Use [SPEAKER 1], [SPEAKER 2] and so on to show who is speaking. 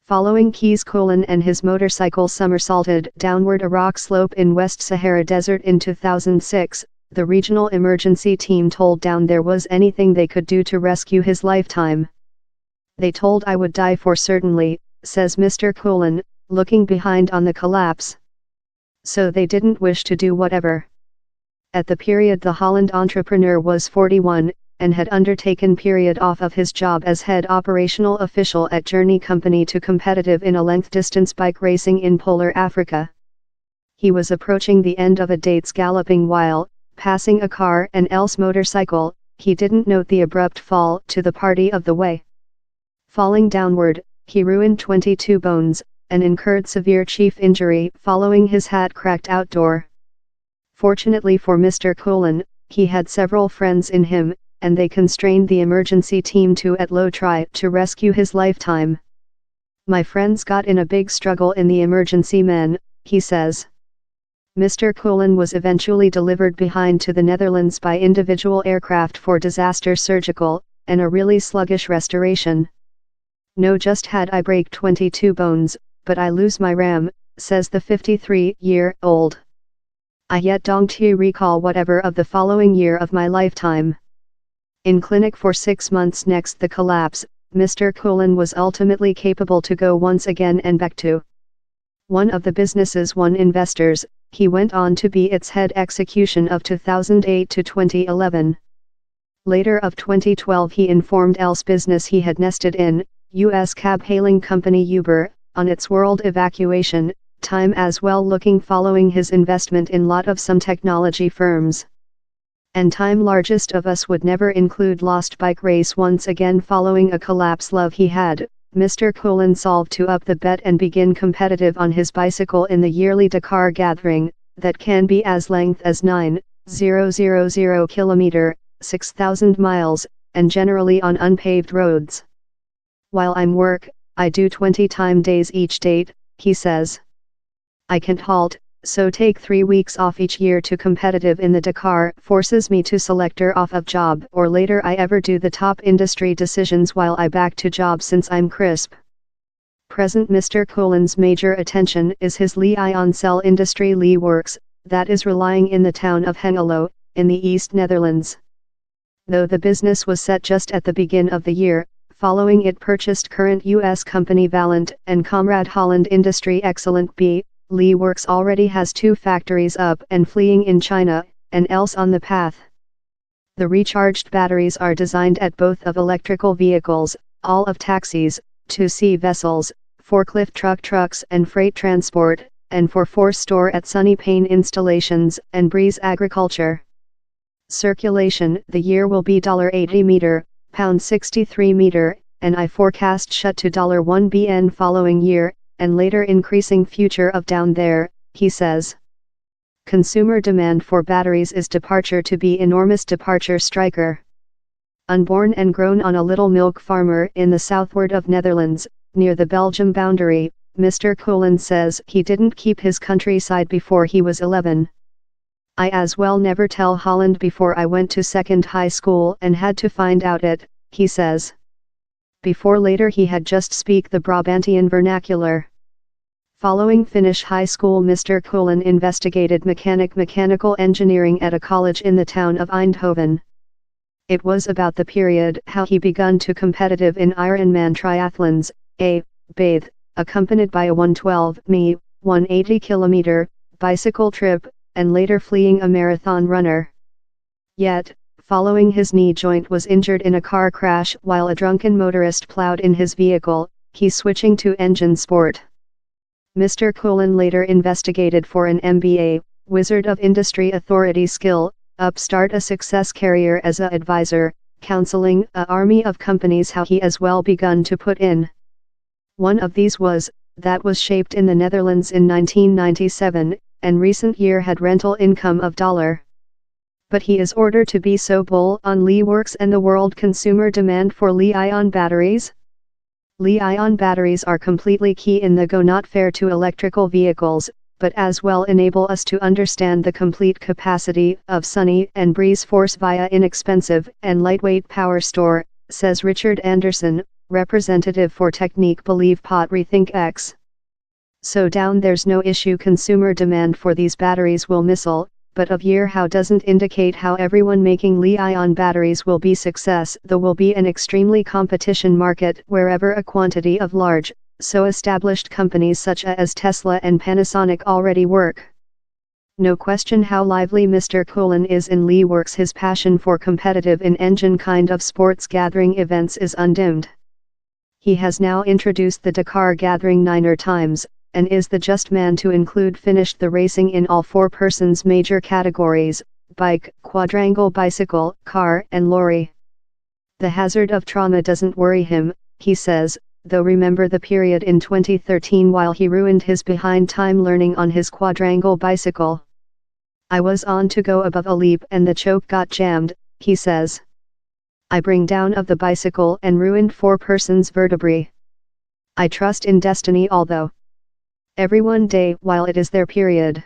[SPEAKER 1] Following Kees Koolen and his motorcycle somersaulted downward a rock slope in West Sahara Desert in 2006, the regional emergency team told Down there was anything they could do to rescue his lifetime. They told I would die for certainly, says Mr. Koolen, looking behind on the collapse. So they didn't wish to do whatever. At the period the Holland entrepreneur was 41, and had undertaken period off of his job as head operational official at Journey Company to competitive in a length distance bike racing in polar Africa. He was approaching the end of a date's galloping while, passing a car and else motorcycle, he didn't note the abrupt fall to the party of the way. Falling downward, he ruined 22 bones, and incurred severe chief injury following his hat cracked outdoor. Fortunately for Mr. Koolen, he had several friends in him, and they constrained the emergency team to at low try to rescue his lifetime. My friends got in a big struggle in the emergency man, he says. Mr. Koolen was eventually delivered behind to the Netherlands by individual aircraft for disaster surgical, and a really sluggish restoration. No just had I break 22 bones, but I lose my ram, says the 53-year-old. I yet don't recall whatever of the following year of my lifetime. In clinic for 6 months next the collapse, Mr. Koolen was ultimately capable to go once again and back to one of the business's one investors. He went on to be its head execution of 2008 to 2011. Later of 2012 he informed else business he had nested in, U.S. cab-hailing company Uber, on its world evacuation time as well looking following his investment in lot of some technology firms. And time largest of us would never include lost bike race once again following a collapse love he had, Mr. Koolen solved to up the bet and begin competitive on his bicycle in the yearly Dakar gathering, that can be as length as 9,000 km, 6,000 miles, and generally on unpaved roads. While I'm work, I do 20-time days each date, he says. I can't halt, so take 3 weeks off each year to competitive in the Dakar forces me to selector off of job or later I ever do the top industry decisions while I back to job since I'm crisp. Present Mr. Koolen's major attention is his Li-ion cell industry Li Works, that is relying in the town of Hengelo, in the East Netherlands. Though the business was set just at the begin of the year, following it purchased current U.S. company Valent and Comrade Holland Industry Excellent B, Li Works already has 2 factories up and fleeing in China, and else on the path. The recharged batteries are designed at both of electrical vehicles, all of taxis, 2C vessels, forklift trucks and freight transport, and for force store at Sunny Pane installations and Breeze agriculture. Circulation the year will be $80 meter, £63 meter, and I forecast shut to $1 BN following year, and later increasing future of down there, he says. Consumer demand for batteries is departure to be enormous departure striker. Unborn and grown on a little milk farmer in the southward of Netherlands, near the Belgium boundary, Mr. Koolen says he didn't keep his countryside before he was 11. I as well never tell Holland before I went to second high school and had to find out it, he says. Before later he had just speak the Brabantian vernacular. Following finish high school Mr. Koolen investigated mechanical engineering at a college in the town of Eindhoven. It was about the period how he begun to competitive in Ironman triathlons, bathe, accompanied by a 112 mi, 180 km, bicycle trip, and later fleeing a marathon runner. Yet, following his knee joint was injured in a car crash while a drunken motorist plowed in his vehicle, he switching to engine sport. Mr. Koolen later investigated for an MBA, Wizard of Industry Authority skill, upstart a success carrier as a advisor, counseling a army of companies how he as well begun to put in. One of these was, that was shaped in the Netherlands in 1997, and recent year had rental income of $. But he is ordered to be so bull on Li Works and the world consumer demand for Li-ion batteries. Li-ion batteries are completely key in the go not fair to electrical vehicles, but as well enable us to understand the complete capacity of Sunny and Breeze Force via inexpensive and lightweight power store, says Richard Anderson, representative for Technique believe pot rethink X. So down there's no issue consumer demand for these batteries will missile, but of year how doesn't indicate how everyone making Li-ion batteries will be success though will be an extremely competition market wherever a quantity of large, so established companies such as Tesla and Panasonic already work. No question how lively Mr. Cullen is in Li works his passion for competitive in-engine kind of sports gathering events is undimmed. He has now introduced the Dakar gathering 9 times, and is the just man to include finished the racing in all 4 persons major categories, bike, quadrangle bicycle, car and lorry. The hazard of trauma doesn't worry him, he says, though remember the period in 2013 while he ruined his behind time learning on his quadrangle bicycle. I was on to go above a leap and the choke got jammed, he says. I bring down of the bicycle and ruined 4 persons vertebrae. I trust in destiny although every one day while it is their period.